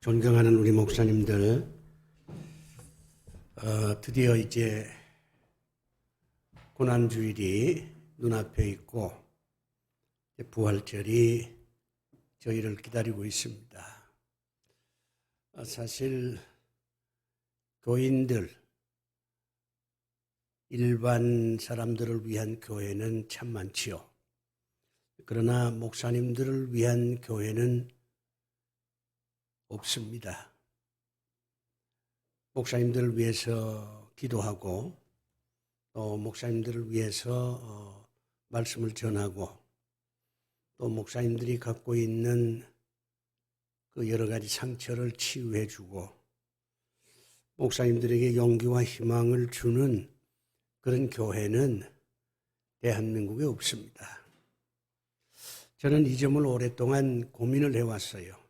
존경하는 우리 목사님들, 드디어 이제 고난주일이 눈앞에 있고 부활절이 저희를 기다리고 있습니다. 사실 교인들, 일반 사람들을 위한 교회는 참 많지요. 그러나 목사님들을 위한 교회는 없습니다. 목사님들을 위해서 기도하고 또 목사님들을 위해서 말씀을 전하고 또 목사님들이 갖고 있는 그 여러 가지 상처를 치유해 주고 목사님들에게 용기와 희망을 주는 그런 교회는 대한민국에 없습니다. 저는 이 점을 오랫동안 고민을 해왔어요.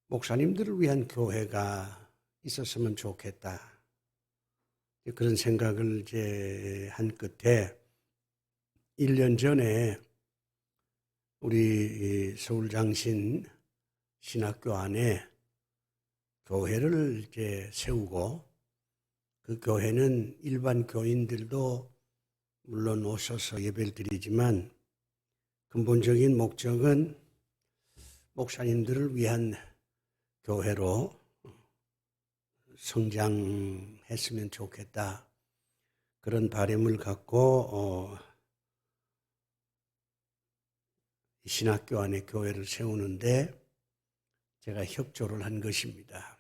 목사님들을 위한 교회가 있었으면 좋겠다. 그런 생각을 이제 한 끝에 1년 전에 우리 서울장신 신학교 안에 교회를 이제 세우고 그 교회는 일반 교인들도 물론 오셔서 예배를 드리지만 근본적인 목적은 목사님들을 위한 교회로 성장했으면 좋겠다. 그런 바람을 갖고 신학교 안에 교회를 세우는데 제가 협조를 한 것입니다.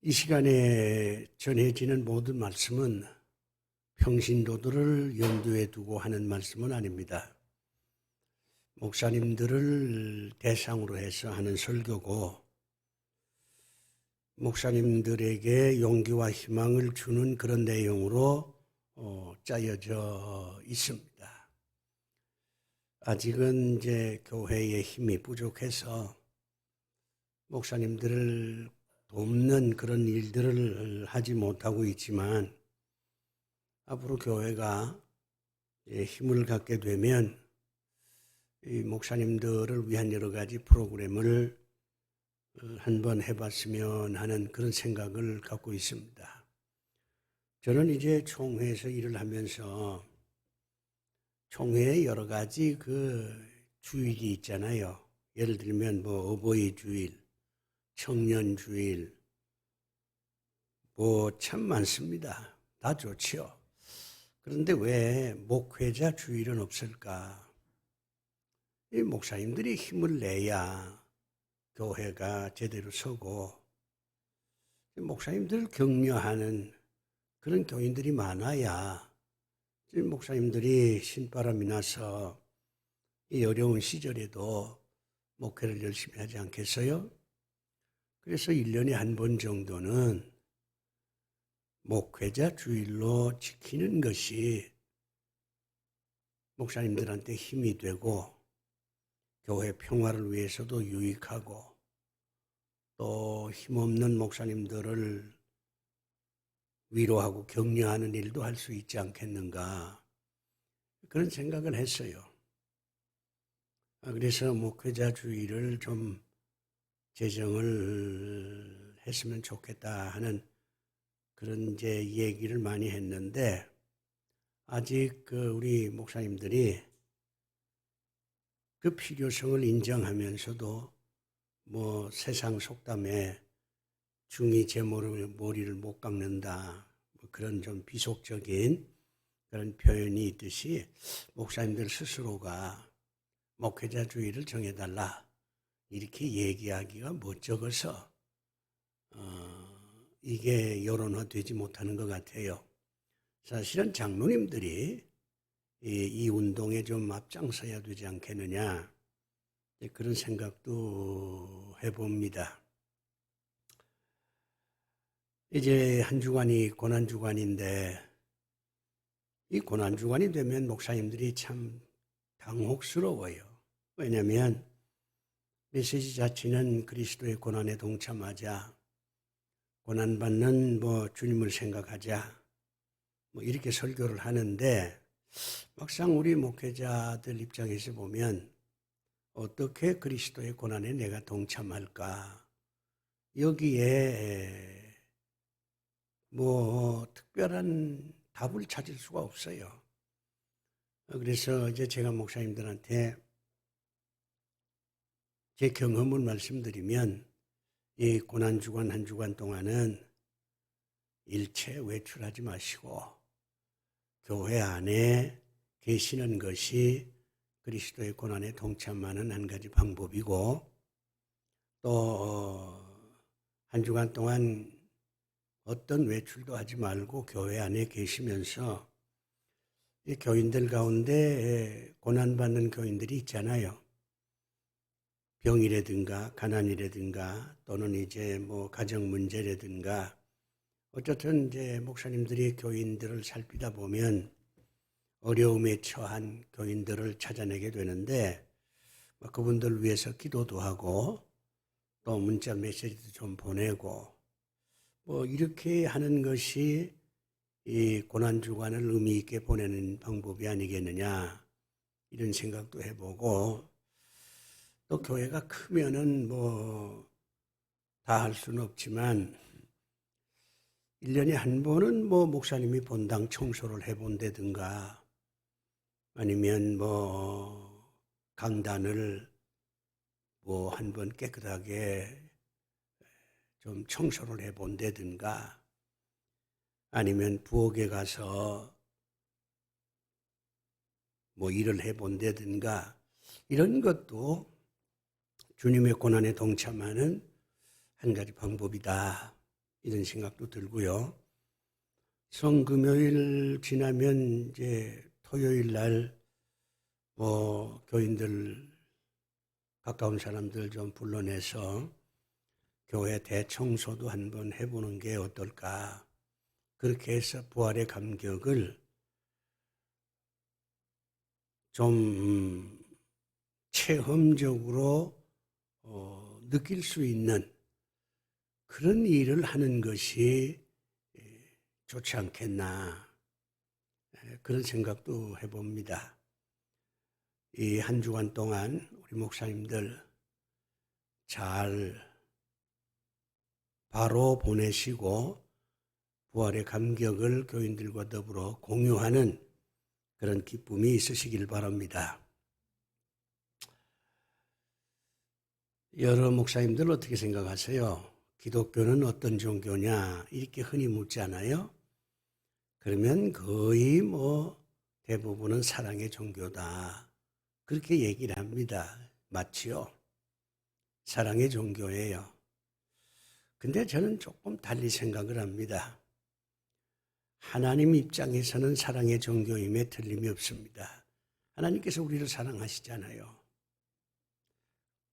이 시간에 전해지는 모든 말씀은 평신도들을 염두에 두고 하는 말씀은 아닙니다. 목사님들을 대상으로 해서 하는 설교고 목사님들에게 용기와 희망을 주는 그런 내용으로 짜여져 있습니다. 아직은 이제 교회의 힘이 부족해서 목사님들을 돕는 그런 일들을 하지 못하고 있지만 앞으로 교회가 힘을 갖게 되면 이 목사님들을 위한 여러 가지 프로그램을 한번 해봤으면 하는 그런 생각을 갖고 있습니다. 저는 이제 총회에서 일을 하면서 총회에 여러 가지 그 주일이 있잖아요. 예를 들면 뭐 어버이 주일, 청년 주일, 뭐 참 많습니다. 다 좋지요. 그런데 왜 목회자 주일은 없을까? 이 목사님들이 힘을 내야 교회가 제대로 서고 목사님들을 격려하는 그런 교인들이 많아야 목사님들이 신바람이 나서 이 어려운 시절에도 목회를 열심히 하지 않겠어요? 그래서 1년에 한 번 정도는 목회자 주일로 지키는 것이 목사님들한테 힘이 되고 교회 평화를 위해서도 유익하고 또 힘없는 목사님들을 위로하고 격려하는 일도 할 수 있지 않겠는가 그런 생각을 했어요. 그래서 목회자 주일을 좀 제정을 했으면 좋겠다 하는 그런 이제 얘기를 많이 했는데 아직 우리 목사님들이 그 필요성을 인정하면서도 뭐 세상 속담에 중이 제 머리를 못 깎는다 뭐 그런 좀 비속적인 그런 표현이 있듯이 목사님들 스스로가 목회자 주일을 정해달라 이렇게 얘기하기가 멋쩍어서 이게 여론화되지 못하는 것 같아요. 사실은 장로님들이 이 운동에 좀 앞장서야 되지 않겠느냐 그런 생각도 해봅니다. 이제 한 주간이 고난주간인데 이 고난주간이 되면 목사님들이 참 당혹스러워요. 왜냐하면 메시지 자체는 그리스도의 고난에 동참하자 고난받는 주님을 생각하자 이렇게 설교를 하는데 막상 우리 목회자들 입장에서 보면 어떻게 그리스도의 고난에 내가 동참할까? 여기에 뭐 특별한 답을 찾을 수가 없어요. 그래서 이제 제가 목사님들한테 제 경험을 말씀드리면 이 고난주간 한 주간 동안은 일체 외출하지 마시고 교회 안에 계시는 것이 그리스도의 고난에 동참하는 한 가지 방법이고 또 한 주간 동안 어떤 외출도 하지 말고 교회 안에 계시면서 이 교인들 가운데 고난받는 교인들이 있잖아요. 병이라든가 가난이라든가 또는 이제 뭐 가정 문제라든가 어쨌든 이제 목사님들이 교인들을 살피다 보면 어려움에 처한 교인들을 찾아내게 되는데 그분들 위해서 기도도 하고 또 문자 메시지도 좀 보내고 뭐 이렇게 하는 것이 이 고난주간을 의미 있게 보내는 방법이 아니겠느냐 이런 생각도 해보고 또 교회가 크면은 뭐 다 할 수는 없지만 1년에 한 번은 뭐 목사님이 본당 청소를 해본다든가 아니면 뭐 강단을 뭐 한 번 깨끗하게 좀 청소를 해본다든가 아니면 부엌에 가서 뭐 일을 해본다든가 이런 것도 주님의 고난에 동참하는 한 가지 방법이다. 이런 생각도 들고요. 성금요일 지나면 이제 토요일 날 뭐 교인들 가까운 사람들 좀 불러내서 교회 대청소도 한번 해보는 게 어떨까. 그렇게 해서 부활의 감격을 좀 체험적으로 느낄 수 있는 그런 일을 하는 것이 좋지 않겠나 그런 생각도 해봅니다. 이 한 주간 동안 우리 목사님들 잘 바로 보내시고 부활의 감격을 교인들과 더불어 공유하는 그런 기쁨이 있으시길 바랍니다. 여러 목사님들 어떻게 생각하세요? 기독교는 어떤 종교냐? 이렇게 흔히 묻잖아요. 그러면 거의 뭐 대부분은 사랑의 종교다. 그렇게 얘기를 합니다. 맞지요? 사랑의 종교예요. 근데 저는 조금 달리 생각을 합니다. 하나님 입장에서는 사랑의 종교임에 틀림이 없습니다. 하나님께서 우리를 사랑하시잖아요.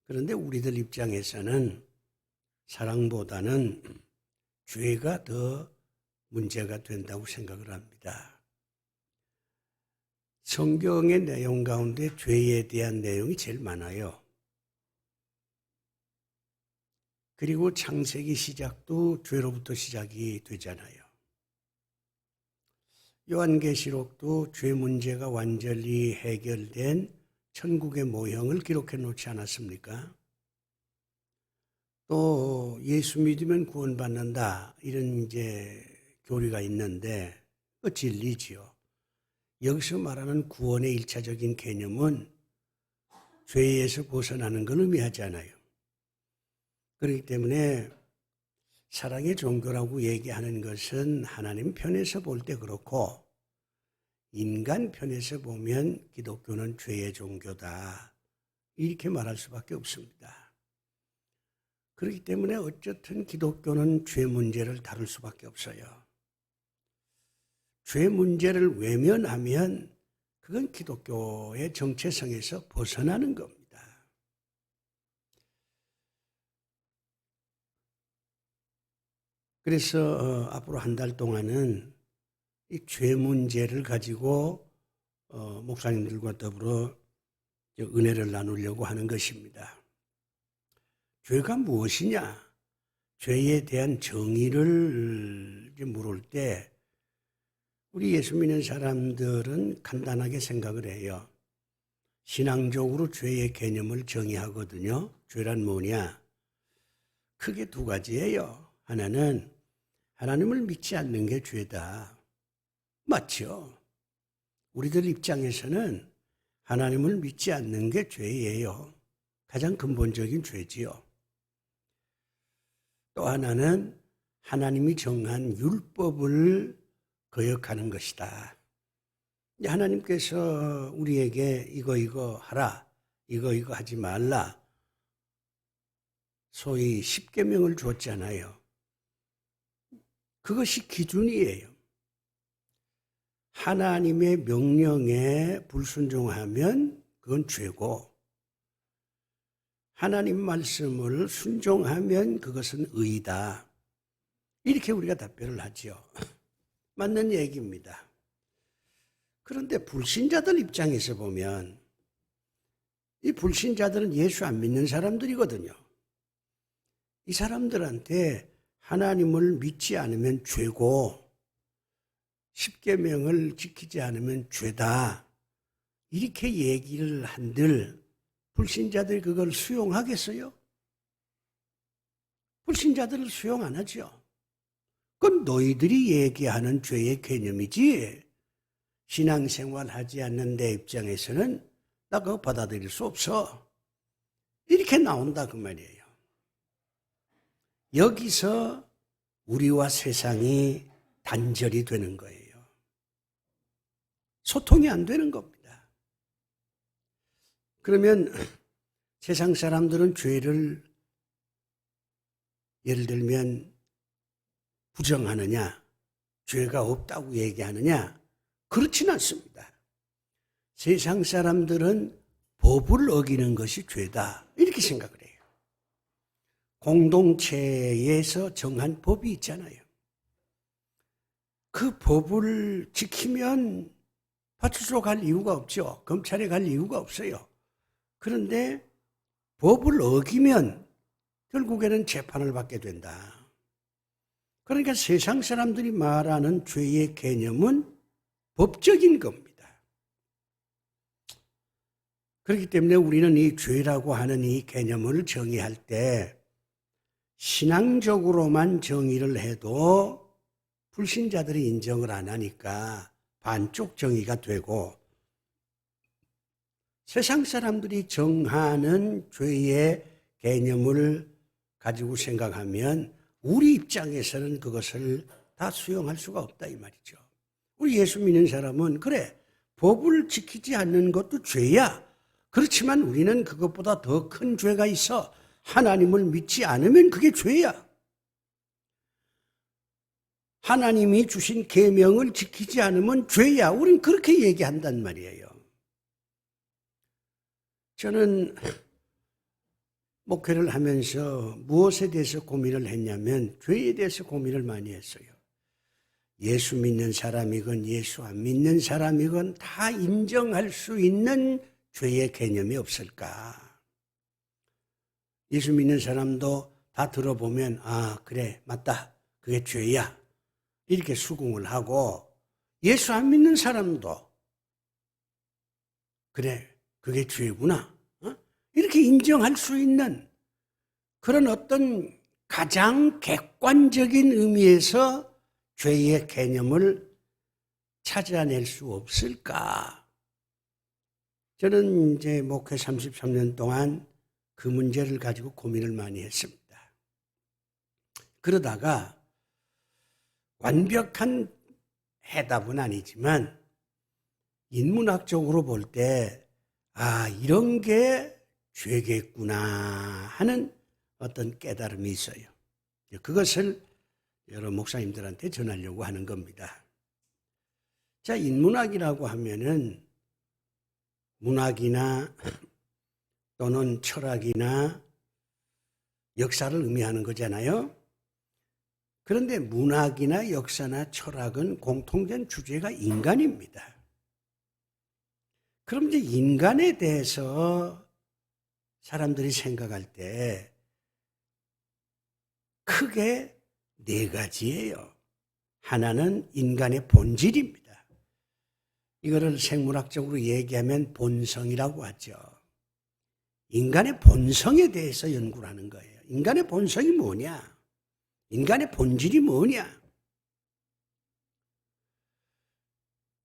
그런데 우리들 입장에서는 사랑보다는 죄가 더 문제가 된다고 생각을 합니다. 성경의 내용 가운데 죄에 대한 내용이 제일 많아요. 그리고 창세기 시작도 죄로부터 시작이 되잖아요. 요한계시록도 죄 문제가 완전히 해결된 천국의 모형을 기록해 놓지 않았습니까? 또 예수 믿으면 구원받는다 이런 이제 교리가 있는데 그 진리지요. 여기서 말하는 구원의 일차적인 개념은 죄에서 벗어나는 걸 의미하지 않아요. 그렇기 때문에 사랑의 종교라고 얘기하는 것은 하나님 편에서 볼 때 그렇고 인간 편에서 보면 기독교는 죄의 종교다. 이렇게 말할 수밖에 없습니다. 그렇기 때문에 어쨌든 기독교는 죄 문제를 다룰 수밖에 없어요. 죄 문제를 외면하면 그건 기독교의 정체성에서 벗어나는 겁니다. 그래서 앞으로 한 달 동안은 이 죄 문제를 가지고 목사님들과 더불어 은혜를 나누려고 하는 것입니다. 죄가 무엇이냐? 죄에 대한 정의를 물을 때 우리 예수 믿는 사람들은 간단하게 생각을 해요. 신앙적으로 죄의 개념을 정의하거든요. 죄란 뭐냐? 크게 두 가지예요. 하나는 하나님을 믿지 않는 게 죄다. 맞죠? 우리들 입장에서는 하나님을 믿지 않는 게 죄예요. 가장 근본적인 죄지요. 또 하나는 하나님이 정한 율법을 거역하는 것이다. 하나님께서 우리에게 이거 하라, 이거 하지 말라. 소위 십계명을 줬잖아요. 그것이 기준이에요. 하나님의 명령에 불순종하면 그건 죄고, 하나님 말씀을 순종하면 그것은 의다. 이렇게 우리가 답변을 하죠. 맞는 얘기입니다. 그런데 불신자들 입장에서 보면 이 불신자들은 예수 안 믿는 사람들이거든요. 이 사람들한테 하나님을 믿지 않으면 죄고 십계명을 지키지 않으면 죄다. 이렇게 얘기를 한들 불신자들이 그걸 수용하겠어요? 불신자들을 수용 안 하죠. 그건 너희들이 얘기하는 죄의 개념이지 신앙생활 하지 않는 내 입장에서는 나 그거 받아들일 수 없어. 이렇게 나온다 그 말이에요. 여기서 우리와 세상이 단절이 되는 거예요. 소통이 안 되는 겁니다. 그러면 세상 사람들은 죄를 예를 들면 부정하느냐, 죄가 없다고 얘기하느냐, 그렇지는 않습니다. 세상 사람들은 법을 어기는 것이 죄다 이렇게 생각을 해요. 공동체에서 정한 법이 있잖아요. 그 법을 지키면 파출소 갈 이유가 없죠. 검찰에 갈 이유가 없어요. 그런데 법을 어기면 결국에는 재판을 받게 된다. 그러니까 세상 사람들이 말하는 죄의 개념은 법적인 겁니다. 그렇기 때문에 우리는 이 죄라고 하는 이 개념을 정의할 때 신앙적으로만 정의를 해도 불신자들이 인정을 안 하니까 반쪽 정의가 되고, 세상 사람들이 정하는 죄의 개념을 가지고 생각하면 우리 입장에서는 그것을 다 수용할 수가 없다 이 말이죠. 우리 예수 믿는 사람은 그래, 법을 지키지 않는 것도 죄야. 그렇지만 우리는 그것보다 더 큰 죄가 있어. 하나님을 믿지 않으면 그게 죄야. 하나님이 주신 계명을 지키지 않으면 죄야. 우린 그렇게 얘기한단 말이에요. 저는 목회를 하면서 무엇에 대해서 고민을 했냐면 죄에 대해서 고민을 많이 했어요. 예수 믿는 사람이건 예수 안 믿는 사람이건 다 인정할 수 있는 죄의 개념이 없을까? 예수 믿는 사람도 다 들어보면 아 그래 맞다 그게 죄야 이렇게 수긍을 하고, 예수 안 믿는 사람도 그래 그게 죄구나 이렇게 인정할 수 있는 그런 어떤 가장 객관적인 의미에서 죄의 개념을 찾아낼 수 없을까? 저는 이제 목회 33년 동안 그 문제를 가지고 고민을 많이 했습니다. 그러다가 완벽한 해답은 아니지만 인문학적으로 볼 때 아, 이런 게 죄겠구나 하는 어떤 깨달음이 있어요. 그것을 여러 목사님들한테 전하려고 하는 겁니다. 자, 인문학이라고 하면은 문학이나 또는 철학이나 역사를 의미하는 거잖아요. 그런데 문학이나 역사나 철학은 공통된 주제가 인간입니다. 그럼 이제 인간에 대해서 사람들이 생각할 때 크게 네 가지예요. 하나는 인간의 본질입니다. 이거를 생물학적으로 얘기하면 본성이라고 하죠. 인간의 본성에 대해서 연구를 하는 거예요. 인간의 본성이 뭐냐? 인간의 본질이 뭐냐?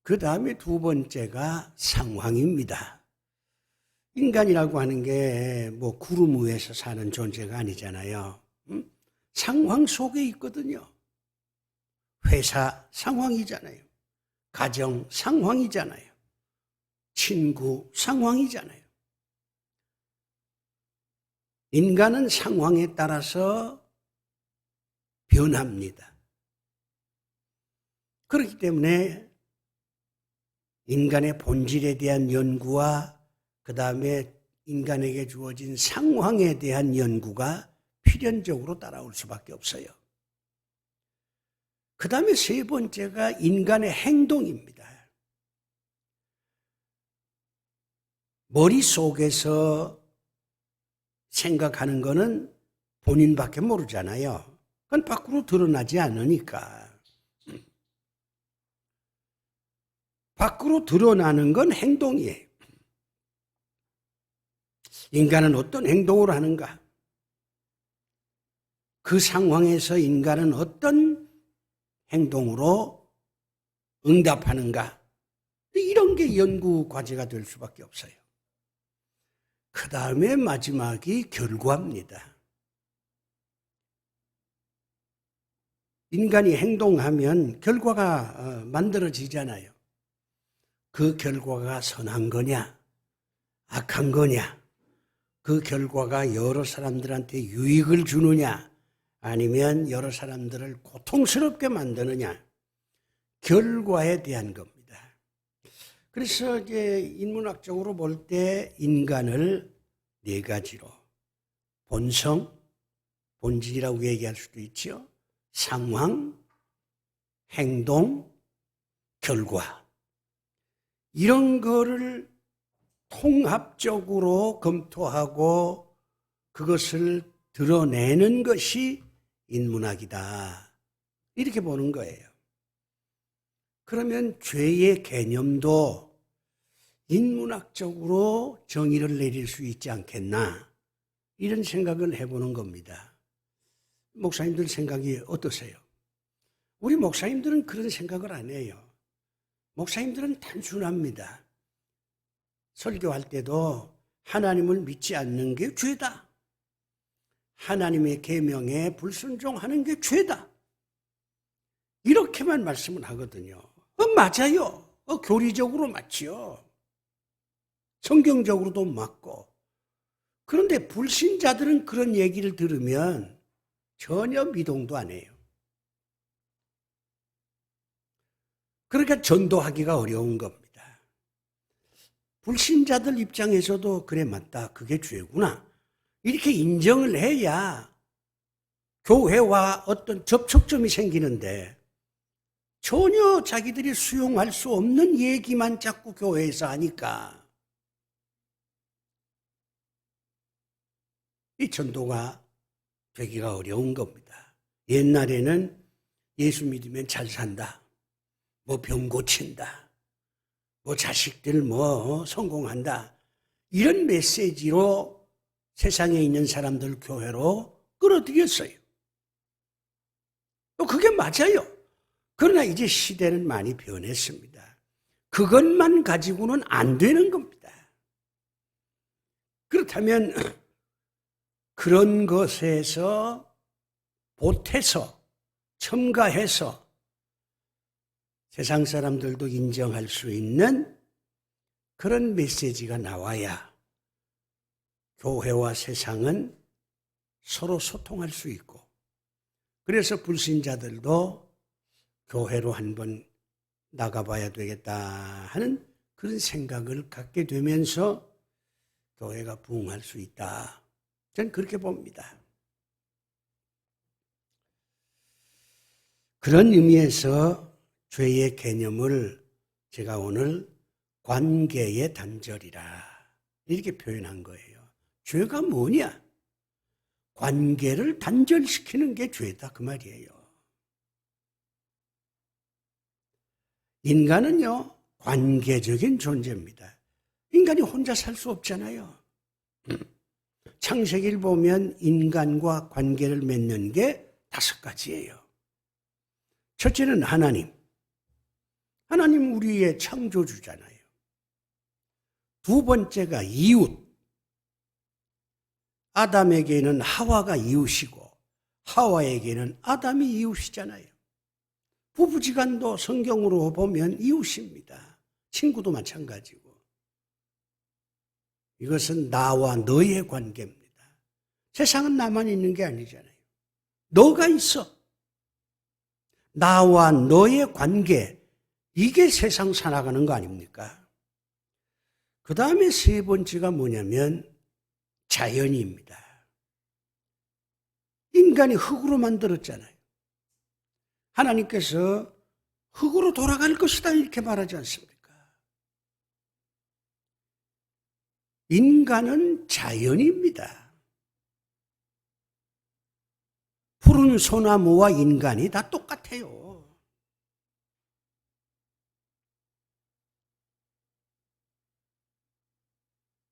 그 다음에 두 번째가 상황입니다. 인간이라고 하는 게 뭐 구름 위에서 사는 존재가 아니잖아요. 상황 속에 있거든요. 회사 상황이잖아요. 가정 상황이잖아요. 친구 상황이잖아요. 인간은 상황에 따라서 변합니다. 그렇기 때문에 인간의 본질에 대한 연구와 그 다음에 인간에게 주어진 상황에 대한 연구가 필연적으로 따라올 수밖에 없어요. 그 다음에 세 번째가 인간의 행동입니다. 머릿속에서 생각하는 거는 본인밖에 모르잖아요. 그건 밖으로 드러나지 않으니까. 밖으로 드러나는 건 행동이에요. 인간은 어떤 행동을 하는가? 그 상황에서 인간은 어떤 행동으로 응답하는가? 이런 게 연구 과제가 될 수밖에 없어요. 그 다음에 마지막이 결과입니다. 인간이 행동하면 결과가 만들어지잖아요. 그 결과가 선한 거냐, 악한 거냐, 그 결과가 여러 사람들한테 유익을 주느냐, 아니면 여러 사람들을 고통스럽게 만드느냐, 결과에 대한 겁니다. 그래서 이제 인문학적으로 볼 때 인간을 네 가지로 본성, 본질이라고 얘기할 수도 있죠. 상황, 행동, 결과. 이런 거를 통합적으로 검토하고 그것을 드러내는 것이 인문학이다. 이렇게 보는 거예요. 그러면 죄의 개념도 인문학적으로 정의를 내릴 수 있지 않겠나? 이런 생각을 해보는 겁니다. 목사님들 생각이 어떠세요? 우리 목사님들은 그런 생각을 안 해요. 목사님들은 단순합니다. 설교할 때도 하나님을 믿지 않는 게 죄다. 하나님의 계명에 불순종하는 게 죄다. 이렇게만 말씀을 하거든요. 맞아요. 교리적으로 맞지요. 성경적으로도 맞고. 그런데 불신자들은 그런 얘기를 들으면 전혀 미동도 안 해요. 그러니까 전도하기가 어려운 겁니다. 불신자들 입장에서도 그래 맞다. 그게 죄구나. 이렇게 인정을 해야 교회와 어떤 접촉점이 생기는데 전혀 자기들이 수용할 수 없는 얘기만 자꾸 교회에서 하니까 이 전도가 되기가 어려운 겁니다. 옛날에는 예수 믿으면 잘 산다. 뭐 병 고친다. 뭐 자식들 뭐 성공한다. 이런 메시지로 세상에 있는 사람들 교회로 끌어들였어요. 또 그게 맞아요. 그러나 이제 시대는 많이 변했습니다. 그것만 가지고는 안 되는 겁니다. 그렇다면 그런 것에서 보태서 첨가해서 세상 사람들도 인정할 수 있는 그런 메시지가 나와야 교회와 세상은 서로 소통할 수 있고, 그래서 불신자들도 교회로 한번 나가봐야 되겠다 하는 그런 생각을 갖게 되면서 교회가 부흥할 수 있다. 저는 그렇게 봅니다. 그런 의미에서 죄의 개념을 제가 오늘 관계의 단절이라 이렇게 표현한 거예요. 죄가 뭐냐? 관계를 단절시키는 게 죄다 그 말이에요. 인간은요, 관계적인 존재입니다. 인간이 혼자 살 수 없잖아요. 창세기를 보면 인간과 관계를 맺는 게 5가지예요. 첫째는 하나님. 하나님 우리의 창조주잖아요. 두 번째가 이웃. 아담에게는 하와가 이웃이고 하와에게는 아담이 이웃이잖아요. 부부지간도 성경으로 보면 이웃입니다. 친구도 마찬가지고. 이것은 나와 너의 관계입니다. 세상은 나만 있는 게 아니잖아요. 너가 있어. 나와 너의 관계, 이게 세상 살아가는 거 아닙니까? 그 다음에 세 번째가 뭐냐면 자연입니다. 인간이 흙으로 만들었잖아요. 하나님께서 흙으로 돌아갈 것이다 이렇게 말하지 않습니까? 인간은 자연입니다. 푸른 소나무와 인간이 다 똑같아요.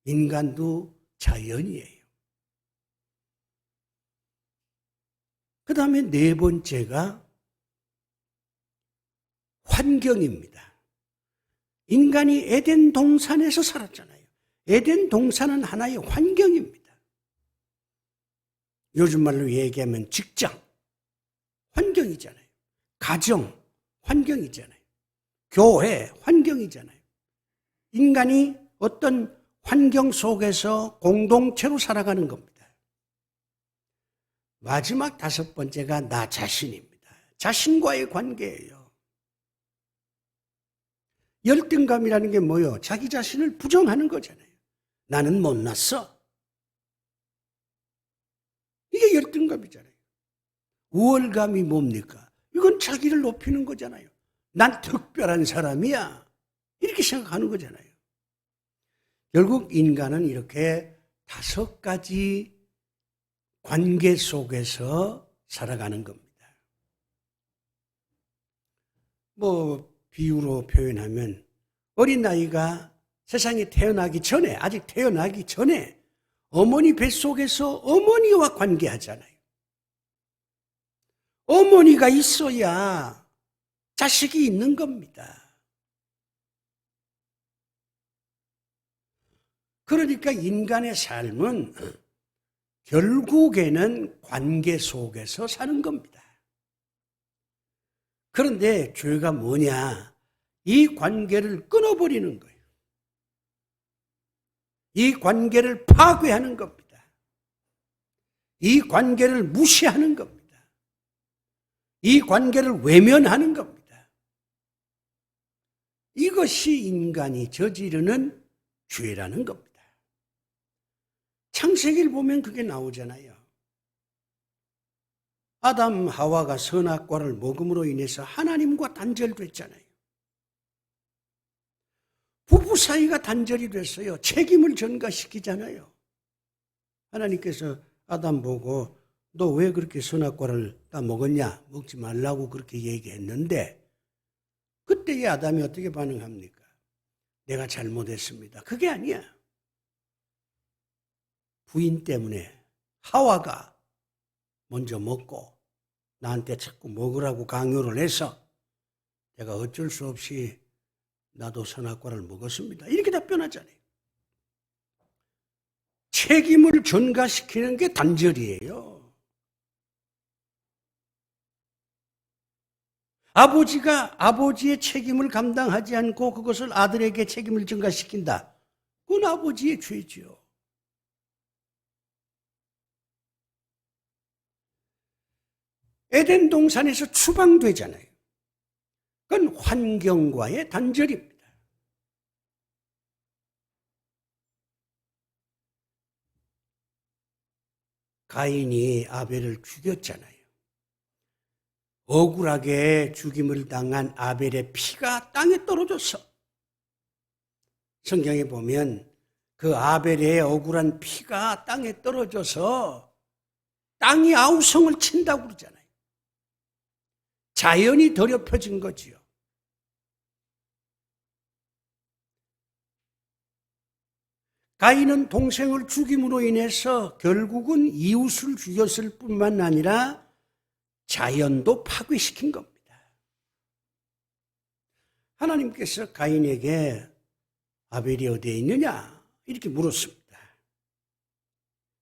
인간도 자연이에요. 그 다음에 네 번째가 환경입니다. 인간이 에덴 동산에서 살았잖아요. 에덴 동산은 하나의 환경입니다. 요즘 말로 얘기하면 직장, 환경이잖아요. 가정, 환경이잖아요. 교회, 환경이잖아요. 인간이 어떤 환경 속에서 공동체로 살아가는 겁니다. 마지막 5번째가 나 자신입니다. 자신과의 관계예요. 열등감이라는 게 뭐예요? 자기 자신을 부정하는 거잖아요. 나는 못났어. 이게 열등감이잖아요. 우월감이 뭡니까? 이건 자기를 높이는 거잖아요. 난 특별한 사람이야. 이렇게 생각하는 거잖아요. 결국 인간은 이렇게 5가지 관계 속에서 살아가는 겁니다. 비유로 표현하면 어린아이가 세상에 태어나기 전에, 아직 태어나기 전에 어머니 뱃속에서 어머니와 관계하잖아요. 어머니가 있어야 자식이 있는 겁니다. 그러니까 인간의 삶은 결국에는 관계 속에서 사는 겁니다. 그런데 죄가 뭐냐? 이 관계를 끊어버리는 거예요. 이 관계를 파괴하는 겁니다. 이 관계를 무시하는 겁니다. 이 관계를 외면하는 겁니다. 이것이 인간이 저지르는 죄라는 겁니다. 창세기를 보면 그게 나오잖아요. 아담, 하와가 선악과를 먹음으로 인해서 하나님과 단절됐잖아요. 부부 사이가 단절이 됐어요. 책임을 전가시키잖아요. 하나님께서 아담 보고 너 왜 그렇게 선악과를 다 먹었냐? 먹지 말라고 그렇게 얘기했는데 그때의 아담이 어떻게 반응합니까? 내가 잘못했습니다. 그게 아니야. 부인 때문에 하와가 먼저 먹고 나한테 자꾸 먹으라고 강요를 해서 내가 어쩔 수 없이 나도 선악과를 먹었습니다. 이렇게 답변하잖아요. 책임을 전가시키는 게 단절이에요. 아버지가 아버지의 책임을 감당하지 않고 그것을 아들에게 책임을 전가시킨다. 그건 아버지의 죄죠. 에덴 동산에서 추방되잖아요. 그건 환경과의 단절입니다. 가인이 아벨을 죽였잖아요. 억울하게 죽임을 당한 아벨의 피가 땅에 떨어졌어. 성경에 보면 그 아벨의 억울한 피가 땅에 떨어져서 땅이 아우성을 친다고 그러잖아요. 자연이 더럽혀진 거지요. 가인은 동생을 죽임으로 인해서 결국은 이웃을 죽였을 뿐만 아니라 자연도 파괴시킨 겁니다. 하나님께서 가인에게 아벨이 어디에 있느냐 이렇게 물었습니다.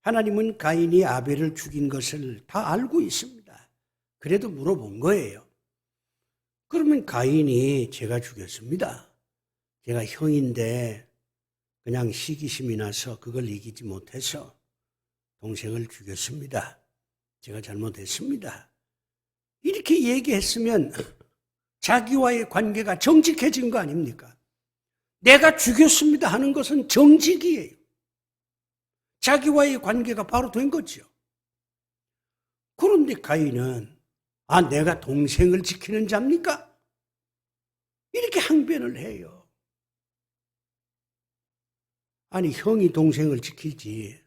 하나님은 가인이 아벨을 죽인 것을 다 알고 있습니다. 그래도 물어본 거예요. 그러면 가인이 제가 죽였습니다. 제가 형인데 그냥 시기심이 나서 그걸 이기지 못해서 동생을 죽였습니다. 제가 잘못했습니다. 이렇게 얘기했으면 자기와의 관계가 정직해진 거 아닙니까? 내가 죽였습니다 하는 것은 정직이에요. 자기와의 관계가 바로 된 거죠. 그런데 가인은 내가 동생을 지키는 자입니까? 이렇게 항변을 해요. 아니 형이 동생을 지키지.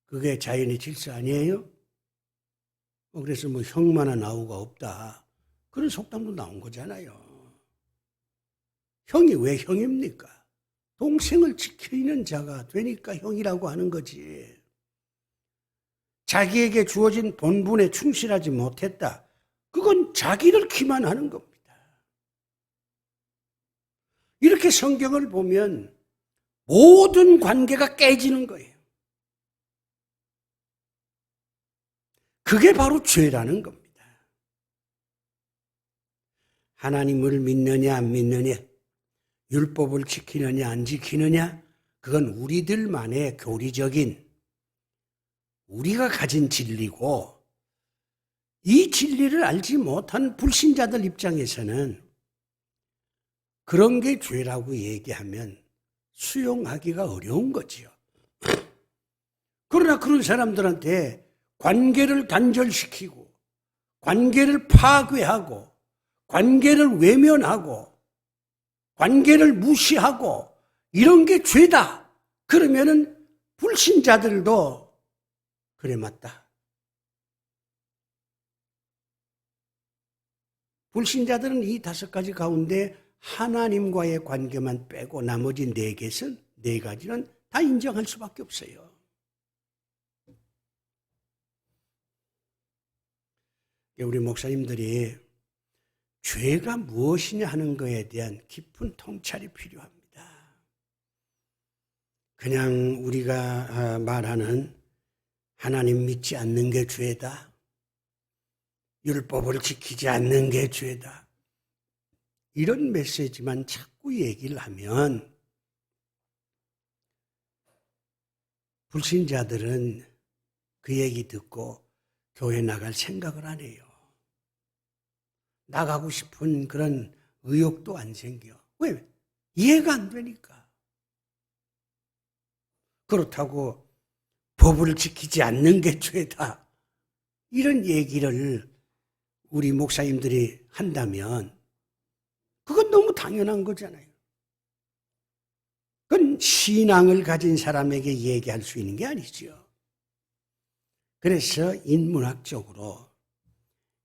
그게 자연의 질서 아니에요? 그래서 뭐 형만한 아우가 없다. 그런 속담도 나온 거잖아요. 형이 왜 형입니까? 동생을 지키는 자가 되니까 형이라고 하는 거지. 자기에게 주어진 본분에 충실하지 못했다. 그건 자기를 기만하는 겁니다. 이렇게 성경을 보면 모든 관계가 깨지는 거예요. 그게 바로 죄라는 겁니다. 하나님을 믿느냐 안 믿느냐, 율법을 지키느냐 안 지키느냐, 그건 우리들만의 교리적인 우리가 가진 진리고, 이 진리를 알지 못한 불신자들 입장에서는 그런 게 죄라고 얘기하면 수용하기가 어려운 거지요. 그러나 그런 사람들한테 관계를 단절시키고 관계를 파괴하고 관계를 외면하고 관계를 무시하고 이런 게 죄다. 그러면은 불신자들도 그래 맞다. 불신자들은 이 5가지 가운데 하나님과의 관계만 빼고 나머지 4가지는 다 인정할 수밖에 없어요. 우리 목사님들이 죄가 무엇이냐 하는 것에 대한 깊은 통찰이 필요합니다. 그냥 우리가 말하는 하나님 믿지 않는 게 죄다, 율법을 지키지 않는 게 죄다, 이런 메시지만 자꾸 얘기를 하면 불신자들은 그 얘기 듣고 교회 나갈 생각을 안 해요. 나가고 싶은 그런 의욕도 안 생겨. 왜? 이해가 안 되니까. 그렇다고 법을 지키지 않는 게 죄다, 이런 얘기를 우리 목사님들이 한다면 그건 너무 당연한 거잖아요. 그건 신앙을 가진 사람에게 얘기할 수 있는 게 아니죠. 그래서 인문학적으로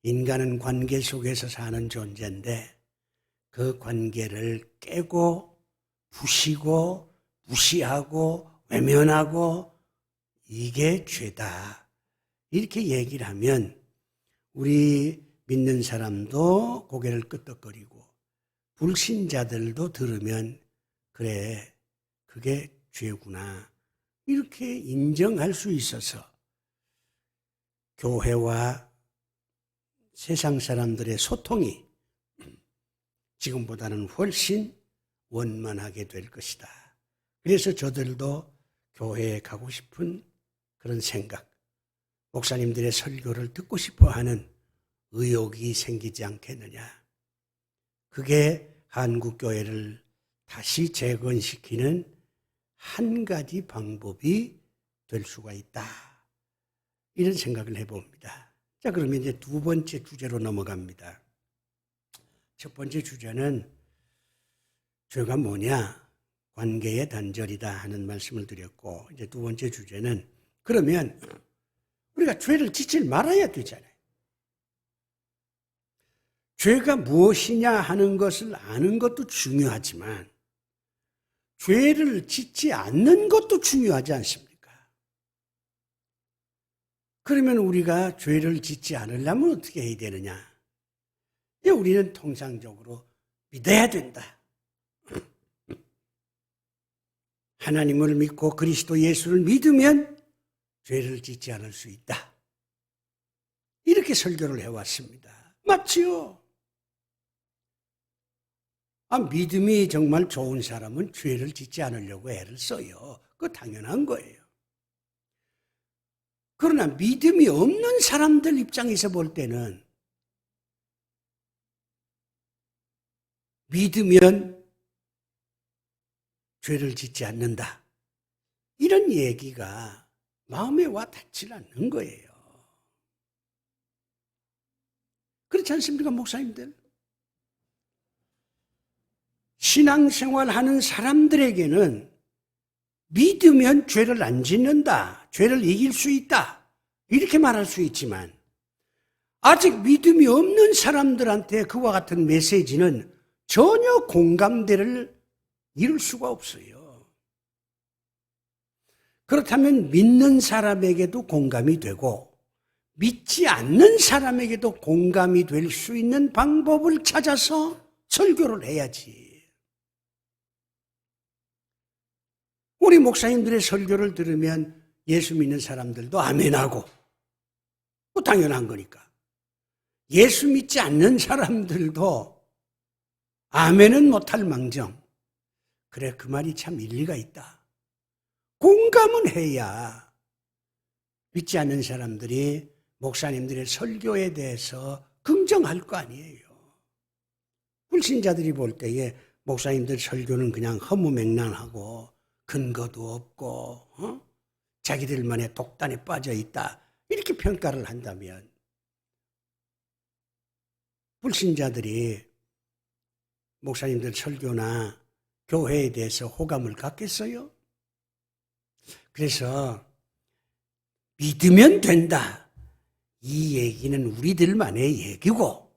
인간은 관계 속에서 사는 존재인데 그 관계를 깨고 부시고 무시하고 외면하고 이게 죄다, 이렇게 얘기를 하면 우리 믿는 사람도 고개를 끄덕거리고 불신자들도 들으면 그래 그게 죄구나 이렇게 인정할 수 있어서 교회와 세상 사람들의 소통이 지금보다는 훨씬 원만하게 될 것이다. 그래서 저들도 교회에 가고 싶은 그런 생각, 목사님들의 설교를 듣고 싶어 하는 의욕이 생기지 않겠느냐. 그게 한국교회를 다시 재건시키는 한 가지 방법이 될 수가 있다. 이런 생각을 해봅니다. 자, 그러면 이제 2번째 주제로 넘어갑니다. 첫 번째 주제는 죄가 뭐냐? 관계의 단절이다 하는 말씀을 드렸고, 이제 2번째 주제는 그러면 우리가 죄를 짓지 말아야 되잖아요. 죄가 무엇이냐 하는 것을 아는 것도 중요하지만 죄를 짓지 않는 것도 중요하지 않습니까? 그러면 우리가 죄를 짓지 않으려면 어떻게 해야 되느냐? 우리는 통상적으로 믿어야 된다. 하나님을 믿고 그리스도 예수를 믿으면 죄를 짓지 않을 수 있다. 이렇게 설교를 해왔습니다. 맞지요? 믿음이 정말 좋은 사람은 죄를 짓지 않으려고 애를 써요. 그거 당연한 거예요. 그러나 믿음이 없는 사람들 입장에서 볼 때는 믿으면 죄를 짓지 않는다. 이런 얘기가 마음에 와 닿질 않는 거예요. 그렇지 않습니까, 목사님들? 신앙생활 하는 사람들에게는 믿으면 죄를 안 짓는다, 죄를 이길 수 있다, 이렇게 말할 수 있지만 아직 믿음이 없는 사람들한테 그와 같은 메시지는 전혀 공감대를 이룰 수가 없어요. 그렇다면 믿는 사람에게도 공감이 되고 믿지 않는 사람에게도 공감이 될 수 있는 방법을 찾아서 설교를 해야지. 우리 목사님들의 설교를 들으면 예수 믿는 사람들도 아멘하고, 당연한 거니까. 예수 믿지 않는 사람들도 아멘은 못할 망정, 그래, 그 말이 참 일리가 있다, 공감은 해야 믿지 않는 사람들이 목사님들의 설교에 대해서 긍정할 거 아니에요. 불신자들이 볼 때에 목사님들 설교는 그냥 허무맹랑하고 근거도 없고 자기들만의 독단에 빠져 있다, 이렇게 평가를 한다면 불신자들이 목사님들 설교나 교회에 대해서 호감을 갖겠어요? 그래서 믿으면 된다, 이 얘기는 우리들만의 얘기고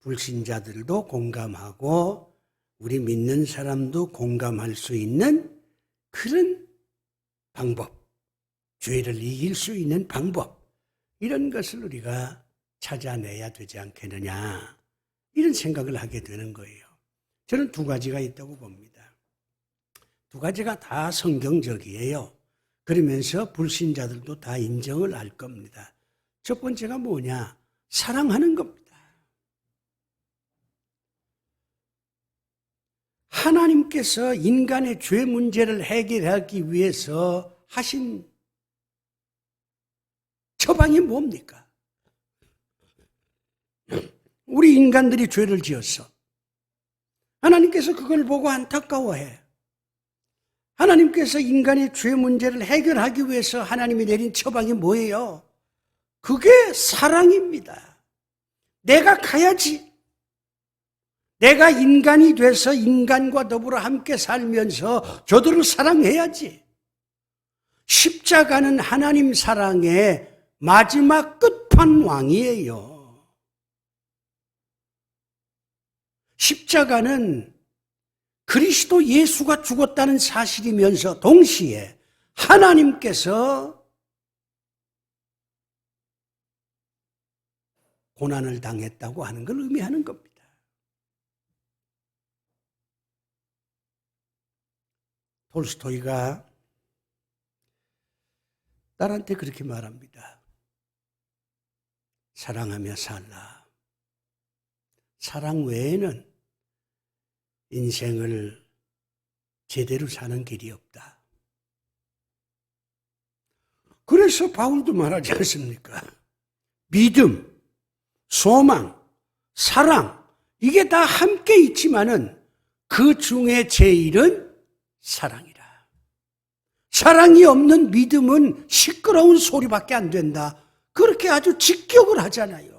불신자들도 공감하고 우리 믿는 사람도 공감할 수 있는 그런 방법, 죄를 이길 수 있는 방법, 이런 것을 우리가 찾아내야 되지 않겠느냐, 이런 생각을 하게 되는 거예요. 저는 두 가지가 있다고 봅니다. 두 가지가 다 성경적이에요. 그러면서 불신자들도 다 인정을 할 겁니다. 첫 번째가 뭐냐? 사랑하는 겁니다. 하나님께서 인간의 죄 문제를 해결하기 위해서 하신 처방이 뭡니까? 우리 인간들이 죄를 지었어. 하나님께서 그걸 보고 안타까워해. 하나님께서 인간의 죄 문제를 해결하기 위해서 하나님이 내린 처방이 뭐예요? 그게 사랑입니다. 내가 가야지. 내가 인간이 돼서 인간과 더불어 함께 살면서 저들을 사랑해야지. 십자가는 하나님 사랑의 마지막 끝판왕이에요. 십자가는 그리스도 예수가 죽었다는 사실이면서 동시에 하나님께서 고난을 당했다고 하는 걸 의미하는 겁니다. 톨스토이가 딸한테 그렇게 말합니다. 사랑하며 살라. 사랑 외에는 인생을 제대로 사는 길이 없다. 그래서 바울도 말하지 않습니까? 믿음, 소망, 사랑, 이게 다 함께 있지만은 그 중에 제일은 사랑이라. 사랑이 없는 믿음은 시끄러운 소리밖에 안 된다. 그렇게 아주 직격을 하잖아요.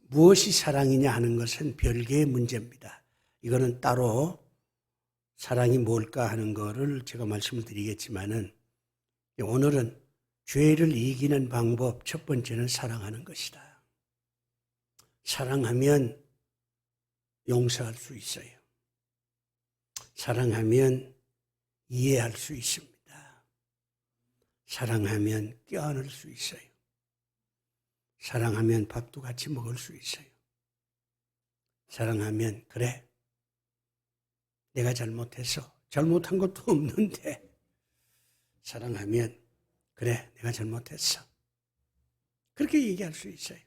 무엇이 사랑이냐 하는 것은 별개의 문제입니다. 이거는 따로 사랑이 뭘까 하는 거를 제가 말씀을 드리겠지만은 오늘은 죄를 이기는 방법 첫 번째는 사랑하는 것이다. 사랑하면 용서할 수 있어요. 사랑하면 이해할 수 있습니다. 사랑하면 껴안을 수 있어요. 사랑하면 밥도 같이 먹을 수 있어요. 사랑하면 그래, 내가 잘못했어. 잘못한 것도 없는데 사랑하면 그래, 내가 잘못했어. 그렇게 얘기할 수 있어요.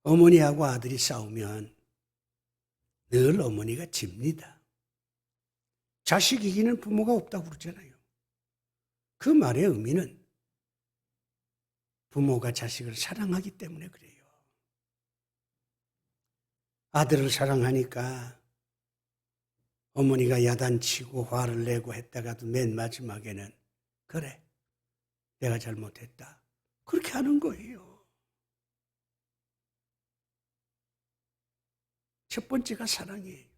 어머니하고 아들이 싸우면 늘 어머니가 집니다. 자식 이기는 부모가 없다고 그러잖아요. 그 말의 의미는 부모가 자식을 사랑하기 때문에 그래요. 아들을 사랑하니까 어머니가 야단치고 화를 내고 했다가도 맨 마지막에는 그래, 내가 잘못했다. 그렇게 하는 거예요. 첫 번째가 사랑이에요.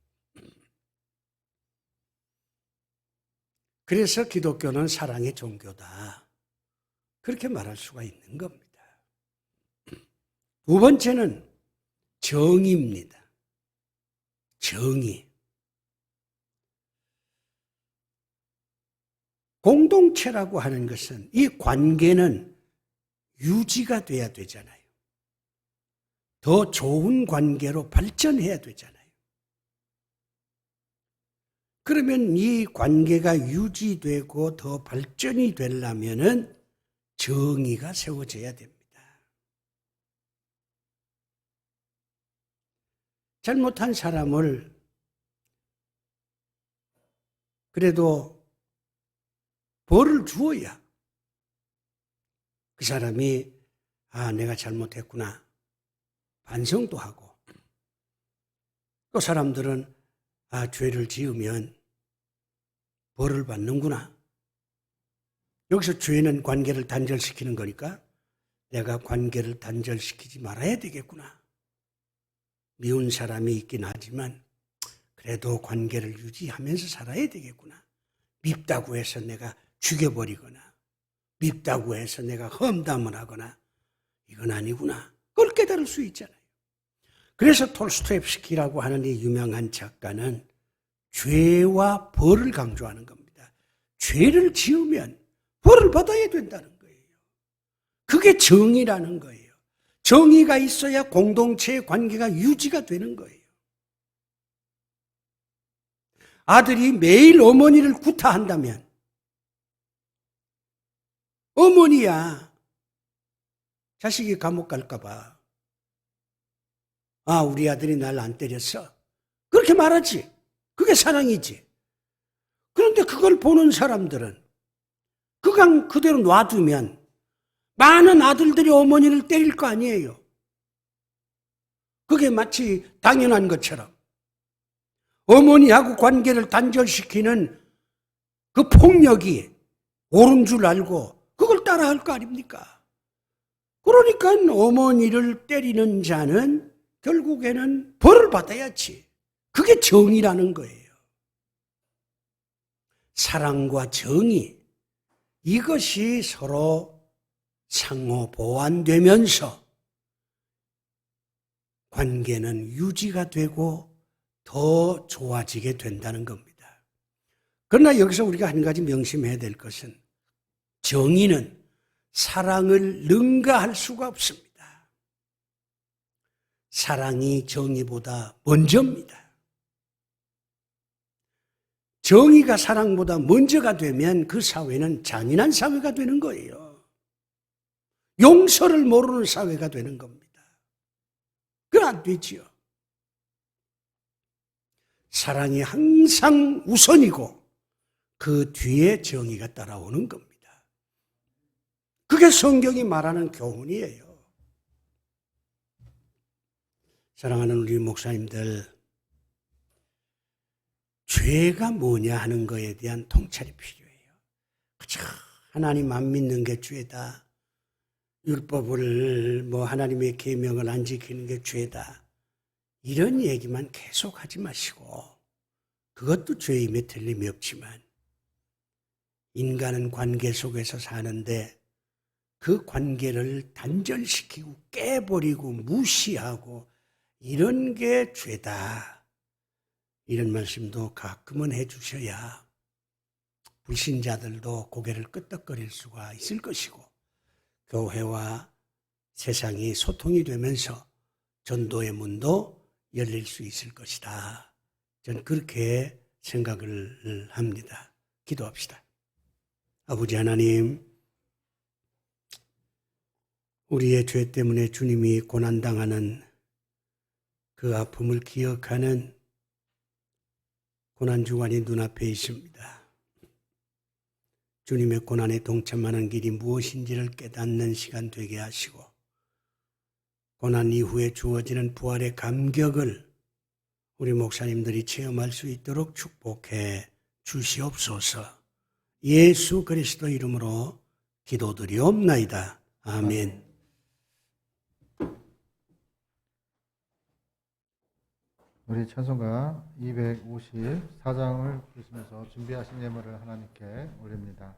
그래서 기독교는 사랑의 종교다. 그렇게 말할 수가 있는 겁니다. 두 번째는 정의입니다. 정의. 공동체라고 하는 것은 이 관계는 유지가 돼야 되잖아요. 더 좋은 관계로 발전해야 되잖아요. 그러면 이 관계가 유지되고 더 발전이 되려면은 정의가 세워져야 됩니다. 잘못한 사람을 그래도 벌을 주어야 그 사람이 내가 잘못했구나 반성도 하고, 또 사람들은 죄를 지으면 벌을 받는구나. 여기서 죄는 관계를 단절시키는 거니까 내가 관계를 단절시키지 말아야 되겠구나. 미운 사람이 있긴 하지만 그래도 관계를 유지하면서 살아야 되겠구나. 밉다고 해서 내가 죽여버리거나 밉다고 해서 내가 험담을 하거나 이건 아니구나. 그걸 깨달을 수 있잖아요. 그래서 톨스토옙스키라고 하는 이 유명한 작가는 죄와 벌을 강조하는 겁니다. 죄를 지으면 벌을 받아야 된다는 거예요. 그게 정의라는 거예요. 정의가 있어야 공동체의 관계가 유지가 되는 거예요. 아들이 매일 어머니를 구타한다면 어머니야 자식이 감옥 갈까 봐 우리 아들이 날 안 때렸어. 그렇게 말하지. 그게 사랑이지. 그런데 그걸 보는 사람들은 그냥 그대로 놔두면 많은 아들들이 어머니를 때릴 거 아니에요. 그게 마치 당연한 것처럼 어머니하고 관계를 단절시키는 그 폭력이 옳은 줄 알고 그걸 따라할 거 아닙니까? 그러니까 어머니를 때리는 자는 결국에는 벌을 받아야지. 그게 정의라는 거예요. 사랑과 정의, 이것이 서로 상호 보완되면서 관계는 유지가 되고 더 좋아지게 된다는 겁니다. 그러나 여기서 우리가 한 가지 명심해야 될 것은 정의는 사랑을 능가할 수가 없습니다. 사랑이 정의보다 먼저입니다. 정의가 사랑보다 먼저가 되면 그 사회는 잔인한 사회가 되는 거예요. 용서를 모르는 사회가 되는 겁니다. 그건 안 되지요. 사랑이 항상 우선이고 그 뒤에 정의가 따라오는 겁니다. 그게 성경이 말하는 교훈이에요. 사랑하는 우리 목사님들, 죄가 뭐냐 하는 것에 대한 통찰이 필요해요. 그저 하나님 안 믿는 게 죄다. 율법을 하나님의 계명을 안 지키는 게 죄다. 이런 얘기만 계속 하지 마시고, 그것도 죄임에 틀림이 없지만 인간은 관계 속에서 사는데 그 관계를 단절시키고 깨버리고 무시하고 이런 게 죄다. 이런 말씀도 가끔은 해주셔야 불신자들도 고개를 끄덕거릴 수가 있을 것이고 교회와 세상이 소통이 되면서 전도의 문도 열릴 수 있을 것이다. 저는 그렇게 생각을 합니다. 기도합시다. 아버지 하나님, 우리의 죄 때문에 주님이 고난당하는 그 아픔을 기억하는 고난주간이 눈앞에 있습니다. 주님의 고난에 동참하는 길이 무엇인지를 깨닫는 시간 되게 하시고 고난 이후에 주어지는 부활의 감격을 우리 목사님들이 체험할 수 있도록 축복해 주시옵소서. 예수 그리스도 이름으로 기도드리옵나이다. 아멘. 우리 찬송가 254장을 부르시면서 준비하신 예물을 하나님께 올립니다.